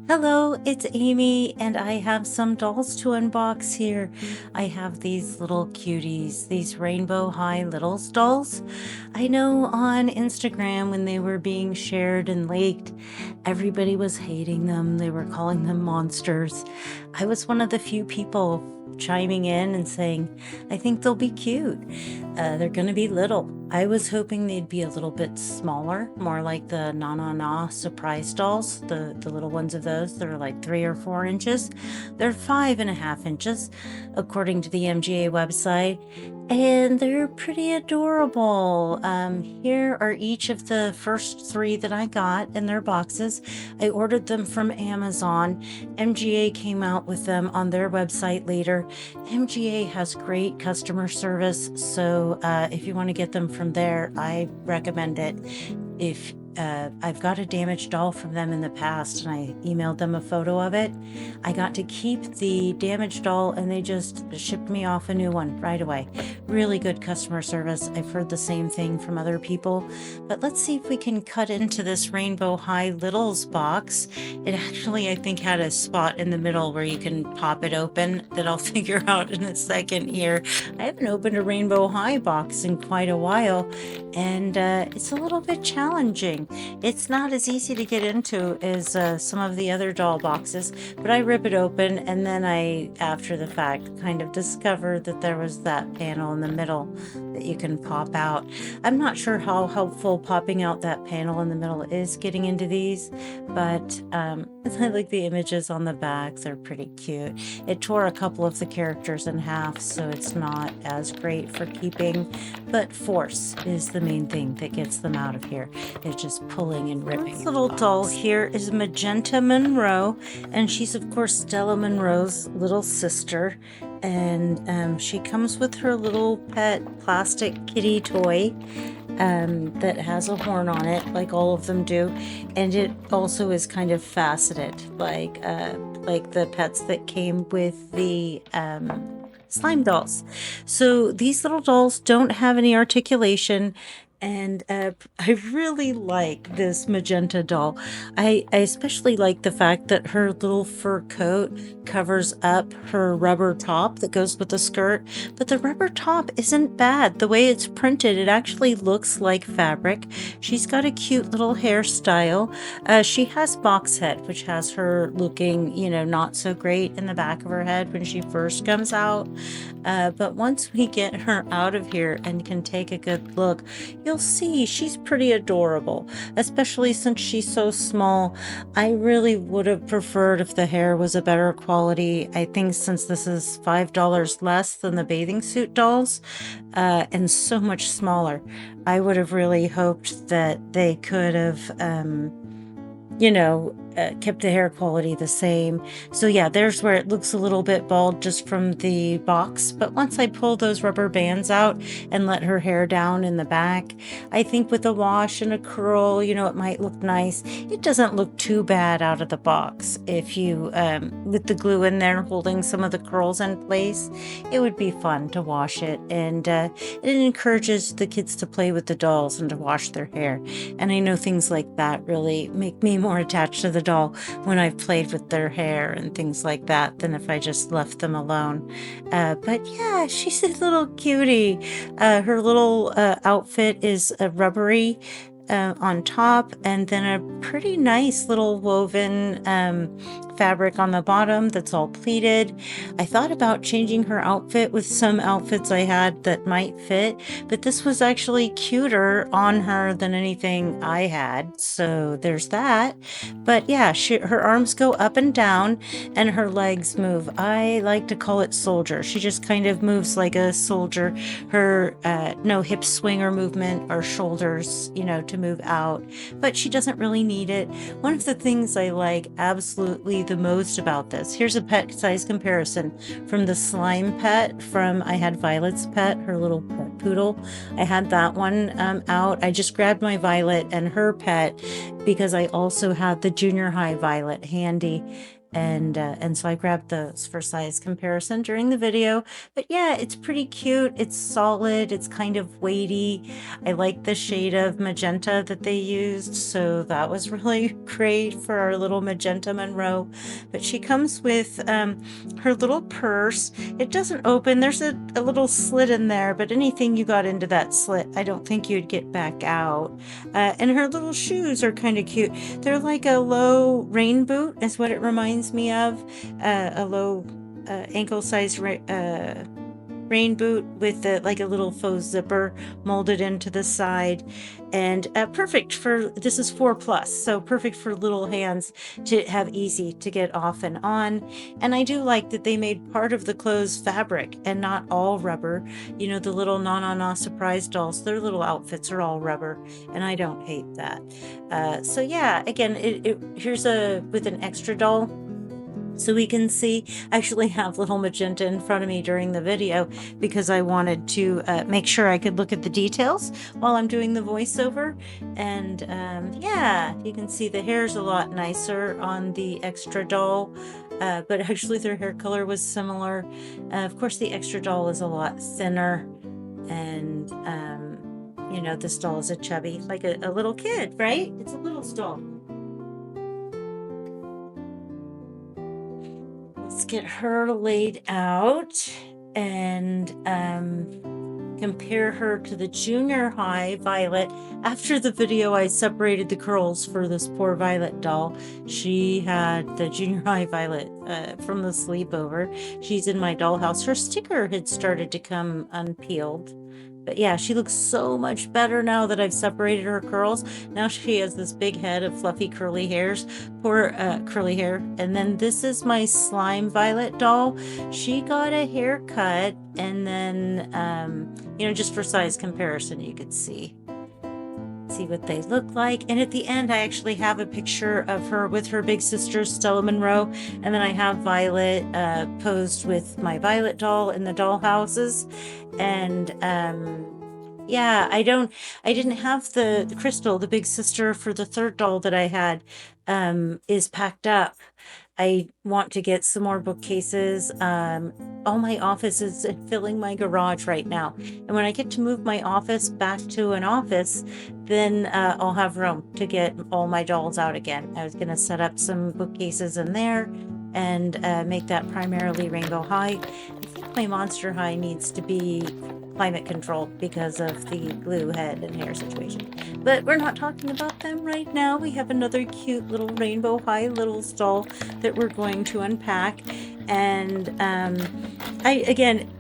Hello, it's Amy, and I have some dolls to unbox here. I have these little cuties, these Rainbow High Littles dolls. I know on Instagram when they were being shared and leaked, everybody was hating them. They were calling them monsters. I was one of the few people chiming in and saying, I think they'll be cute. They're going to be little. I was hoping they'd be a little bit smaller, more like the Na Na Na surprise dolls, the little ones of those that are like 3 or 4 inches. They're 5.5 inches, according to the MGA website, and they're pretty adorable. Here are each of the first 3 that I got in their boxes. I ordered them from Amazon. MGA came out with them on their website later. MGA has great customer service, so if you want to get them from there, I recommend it. If I've got a damaged doll from them in the past and I emailed them a photo of it, I got to keep the damaged doll and they just shipped me off a new one right away. Really good customer service. I've heard the same thing from other people. But let's see if we can cut into this Rainbow High Littles box. It actually, I think, had a spot in the middle where you can pop it open that I'll figure out in a second here. I haven't opened a Rainbow High box in quite a while, and it's a little bit challenging. It's not as easy to get into as some of the other doll boxes, but I rip it open and then I, after the fact, kind of discovered that there was that panel in the middle that you can pop out. I'm not sure how helpful popping out that panel in the middle is getting into these, but I like the images on the back. They're pretty cute. It tore a couple of the characters in half, so it's not as great for keeping, but force is the main thing that gets them out of here. It's just pulling and ripping. This little doll here is Magenta Monroe, and she's of course Stella Monroe's little sister, and she comes with her little pet plastic kitty toy that has a horn on it, like all of them do, and it also is kind of faceted, like the pets that came with the slime dolls. So these little dolls don't have any articulation, and I really like this Magenta doll. I especially like the fact that her little fur coat covers up her rubber top that goes with the skirt, but the rubber top isn't bad. The way it's printed, it actually looks like fabric. She's got a cute little hairstyle. She has box head, which has her looking, not so great in the back of her head when she first comes out. But once we get her out of here and can take a good look, you'll see she's pretty adorable, especially since she's so small. I really would have preferred if the hair was a better quality. I think since this is $5 less than the bathing suit dolls, and so much smaller, I would have really hoped that they could have, kept the hair quality the same. So yeah, there's where it looks a little bit bald just from the box. But once I pull those rubber bands out and let her hair down in the back, I think with a wash and a curl, it might look nice. It doesn't look too bad out of the box. If you, with the glue in there holding some of the curls in place, it would be fun to wash it. And it encourages the kids to play with the dolls and to wash their hair. And I know things like that really make me more attached to the doll when I've played with their hair and things like that than if I just left them alone. But yeah, she's a little cutie. Her little outfit is a rubbery on top, and then a pretty nice little woven fabric on the bottom that's all pleated. I thought about changing her outfit with some outfits I had that might fit, but this was actually cuter on her than anything I had, so there's that. But yeah, her arms go up and down and her legs move. I like to call it soldier. She just kind of moves like a soldier. Her no hip swinger movement or shoulders, to move out, but she doesn't really need it. One of the things I like absolutely the most about this, here's a pet size comparison from the slime pet I had Violet's pet, her little pet poodle. I had that one out. I just grabbed my Violet and her pet, because I also had the junior high violet handy. And so I grabbed those for size comparison during the video. But yeah, it's pretty cute. It's solid. It's kind of weighty. I like the shade of magenta that they used, so that was really great for our little Magenta Monroe. But she comes with her little purse. It doesn't open. There's a little slit in there, but anything you got into that slit, I don't think you'd get back out. And her little shoes are kind of cute. They're like a low rain boot is what it reminds me of, a low ankle size rain boot with like a little faux zipper molded into the side, and perfect for, this is 4+, so perfect for little hands to have easy to get off and on. And I do like that they made part of the clothes fabric and not all rubber. You know, the little Na surprise dolls, their little outfits are all rubber, and I don't hate that. So yeah, again, here's with an extra doll. So we can see, I actually have little Magenta in front of me during the video because I wanted to make sure I could look at the details while I'm doing the voiceover. And yeah, you can see the hair's a lot nicer on the extra doll, but actually their hair color was similar. Of course, the extra doll is a lot thinner, and you know, this doll is a chubby, like a little kid, right? It's a little doll. Let's get her laid out and compare her to the junior high Violet. After the video, I separated the curls for this poor Violet doll. She had the junior high Violet from the sleepover. She's in my dollhouse. Her sticker had started to come unpeeled. But yeah, she looks so much better now that I've separated her curls. Now she has this big head of fluffy curly hairs, poor curly hair. And then this is my slime Violet doll. She got a haircut, and then, you know, just for size comparison, you could see what they look like. And at the end, I actually have a picture of her with her big sister Stella Monroe, and then I have Violet posed with my Violet doll in the doll houses. And yeah, I didn't have the Crystal, the big sister, for the third doll that I had, is packed up. I want to get some more bookcases. All my office is filling my garage right now. And when I get to move my office back to an office, then I'll have room to get all my dolls out again. I was going to set up some bookcases in there and make that primarily Rainbow High. I think my Monster High needs to be climate controlled because of the glue head and hair situation. But we're not talking about them right now. We have another cute little Rainbow High little doll that we're going to unpack. And again,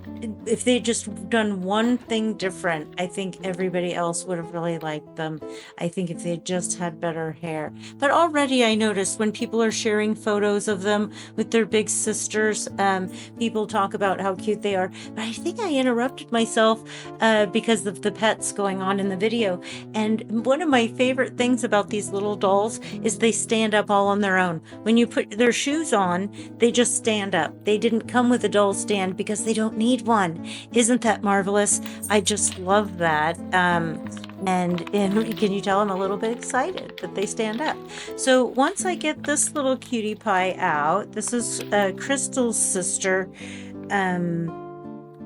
if they just done one thing different, I think everybody else would have really liked them. I think if they just had better hair. But already I noticed when people are sharing photos of them with their big sisters, people talk about how cute they are. But I think I interrupted myself because of the pets going on in the video. And one of my favorite things about these little dolls is they stand up all on their own. When you put their shoes on, they just stand up. They didn't come with a doll stand because they don't need one. Isn't that marvelous? I just love that. And can you tell I'm a little bit excited that they stand up? So once I get this little cutie pie out, this is Crystal's sister,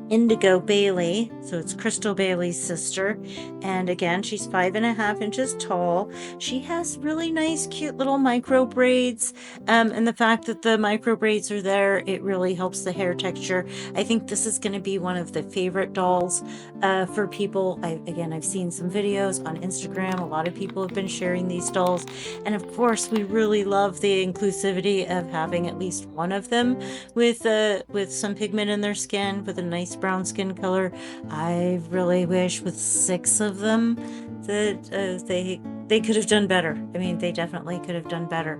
Indigo Bailey. So it's Crystal Bailey's sister. And again, she's 5.5 inches tall. She has really nice, cute little micro braids. And the fact that the micro braids are there, it really helps the hair texture. I think this is going to be one of the favorite dolls for people. I've seen some videos on Instagram. A lot of people have been sharing these dolls. And of course, we really love the inclusivity of having at least one of them with some pigment in their skin, with a nice brown skin color. I really wish with 6 of them that they could have done better. I mean, they definitely could have done better.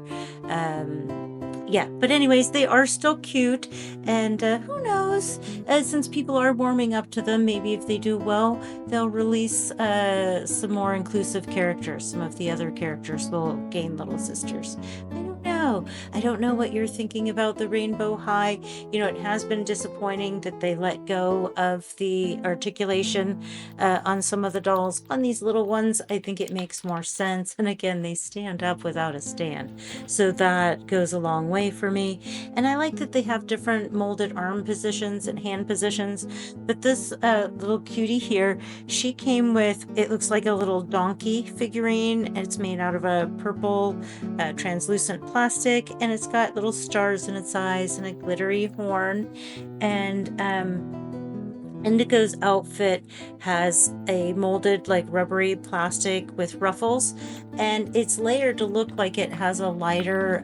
Yeah, but anyways, they are still cute, and who knows, since people are warming up to them, maybe if they do well, they'll release some more inclusive characters. Some of the other characters will gain little sisters. I don't know. know. I don't know what you're thinking about the Rainbow High. You know, it has been disappointing that they let go of the articulation on some of the dolls. On these little ones, I think it makes more sense. And again, they stand up without a stand. So that goes a long way for me. And I like that they have different molded arm positions and hand positions. But this little cutie here, she came with, it looks like a little donkey figurine. And it's made out of a purple translucent plastic. And it's got little stars in its eyes and a glittery horn. And Indigo's outfit has a molded like rubbery plastic with ruffles, and it's layered to look like it has a lighter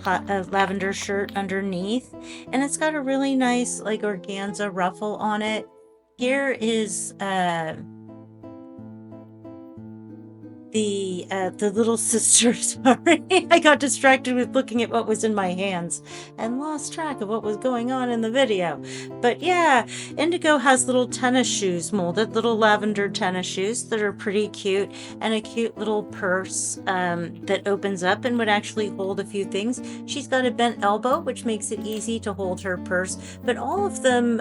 lavender shirt underneath, and it's got a really nice like organza ruffle on it. Here is the little sister. Sorry, I got distracted with looking at what was in my hands and lost track of what was going on in the video. But yeah, Indigo has little tennis shoes, molded little lavender tennis shoes that are pretty cute, and a cute little purse that opens up and would actually hold a few things. She's got a bent elbow, which makes it easy to hold her purse, but all of them,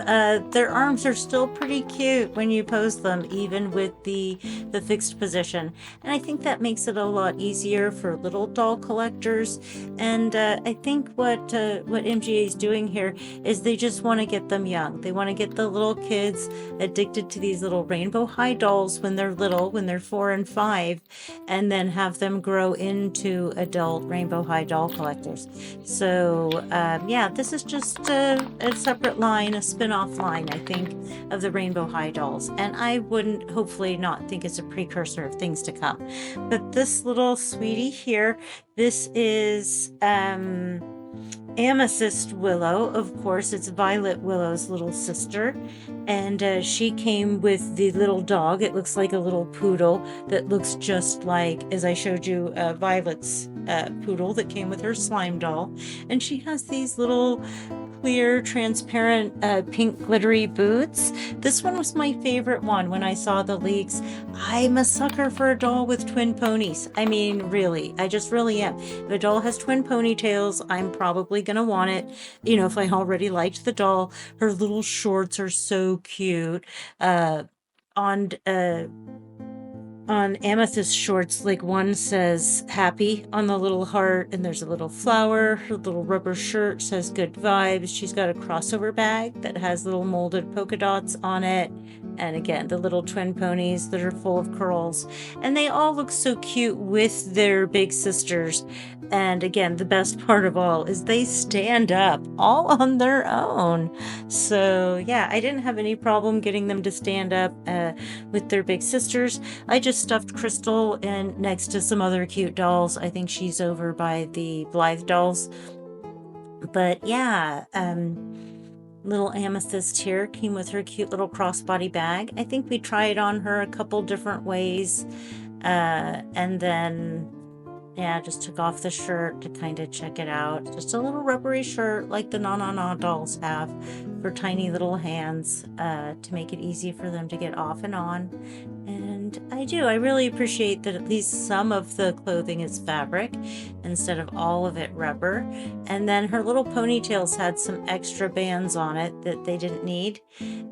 their arms are still pretty cute when you pose them, even with the fixed position. And I think that makes it a lot easier for little doll collectors. And I think what MGA is doing here is they just want to get them young. They want to get the little kids addicted to these little Rainbow High dolls when they're little, when they're 4 and 5, and then have them grow into adult Rainbow High doll collectors. So yeah, this is just a separate line, a spin-off line, I think, of the Rainbow High dolls. And I wouldn't, hopefully not, think it's a precursor of things to come. But this little sweetie here, this is Amethyst Willow. Of course, it's Violet Willow's little sister. And she came with the little dog. It looks like a little poodle that looks just like, as I showed you, Violet's poodle that came with her slime doll. And she has these little clear, transparent, pink glittery boots. This one was my favorite one when I saw the leaks. I'm a sucker for a doll with twin ponies. I mean, really, I just really am. If a doll has twin ponytails, I'm probably gonna want it. You know, if I already liked the doll. Her little shorts are so cute. On Amethyst shorts, like one says happy on the little heart, and there's a little flower. Her little rubber shirt says good vibes. She's got a crossover bag that has little molded polka dots on it. And again, the little twin ponies that are full of curls. And they all look so cute with their big sisters. And again, the best part of all is they stand up all on their own. So yeah, I didn't have any problem getting them to stand up with their big sisters. I just stuffed Crystal in next to some other cute dolls. I think she's over by the Blythe dolls. But yeah, little Amethyst here came with her cute little crossbody bag. I think we tried on her a couple different ways. And then, yeah, just took off the shirt to kind of check it out. Just a little rubbery shirt like the Na Na Na dolls have for tiny little hands to make it easy for them to get off and on. And I really appreciate that at least some of the clothing is fabric instead of all of it rubber. And then her little ponytails had some extra bands on it that they didn't need.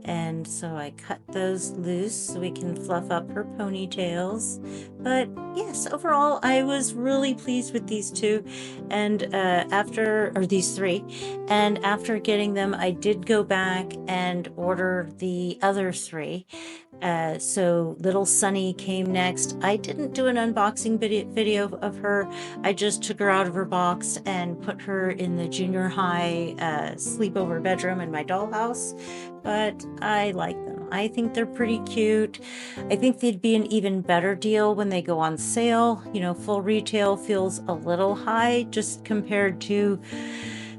And so I cut those loose so we can fluff up her ponytails. But yes, overall, I was really pleased with these two. And these three. And after getting them, I did go back and order the other three. So little Sunny came next. I didn't do an unboxing video of her. I just took her out of her box and put her in the junior high sleepover bedroom in my dollhouse. But I like them. I think they're pretty cute. I think they'd be an even better deal when they go on sale. You know, full retail feels a little high just compared to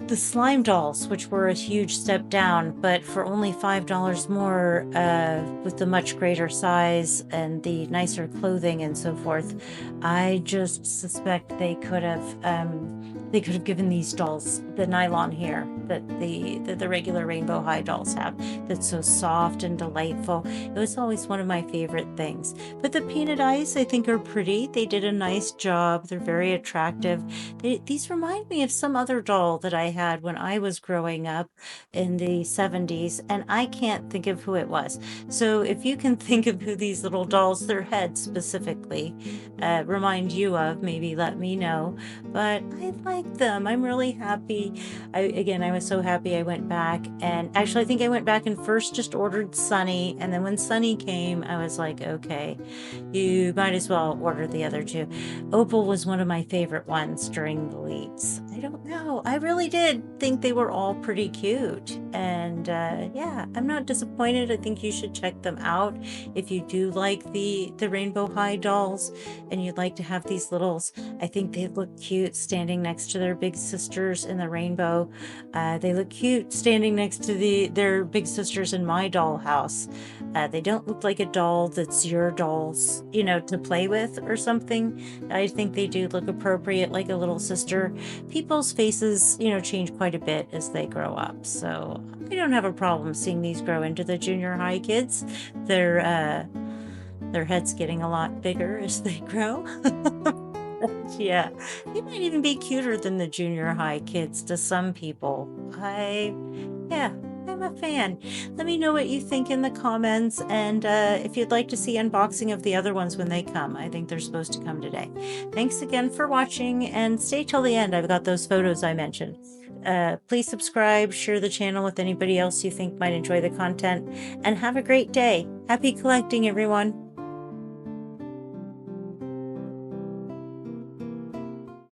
the slime dolls, which were a huge step down, but for only $5 more with the much greater size and the nicer clothing and so forth, I just suspect they could have they could have given these dolls the nylon hair that the regular rainbow high dolls have. That's so soft and delightful. It was always one of my favorite things. But the painted eyes, I think, are pretty. They did a nice job. They're very attractive. These remind me of some other doll that I had when I was growing up in the 70s, and I can't think of who it was. So if you can think of who these little dolls, their heads specifically, remind you of, maybe let me know. But I like them. I'm really happy. I was so happy I went back, and actually I think I went back and first just ordered Sunny, and then when Sunny came, I was like, okay, you might as well order the other two. Opal was one of my favorite ones during the leads. I don't know. I really did think they were all pretty cute. And yeah, I'm not disappointed. I think you should check them out if you do like the Rainbow High dolls and you'd like to have these littles. I think they look cute standing next to their big sisters in the rainbow. They look cute standing next to their big sisters in my doll house. They don't look like a doll that's your dolls, to play with or something. I think they do look appropriate, like a little sister. People's faces, change quite a bit as they grow up. So I don't have a problem seeing these grow into the junior high kids. Their heads getting a lot bigger as they grow. Yeah, they might even be cuter than the junior high kids to some people. Yeah, I'm a fan. Let me know what you think in the comments, and if you'd like to see unboxing of the other ones when they come. I think they're supposed to come today. Thanks again for watching, and stay till the end. I've got those photos I mentioned. Please subscribe, share the channel with anybody else you think might enjoy the content, and have a great day. Happy collecting, everyone.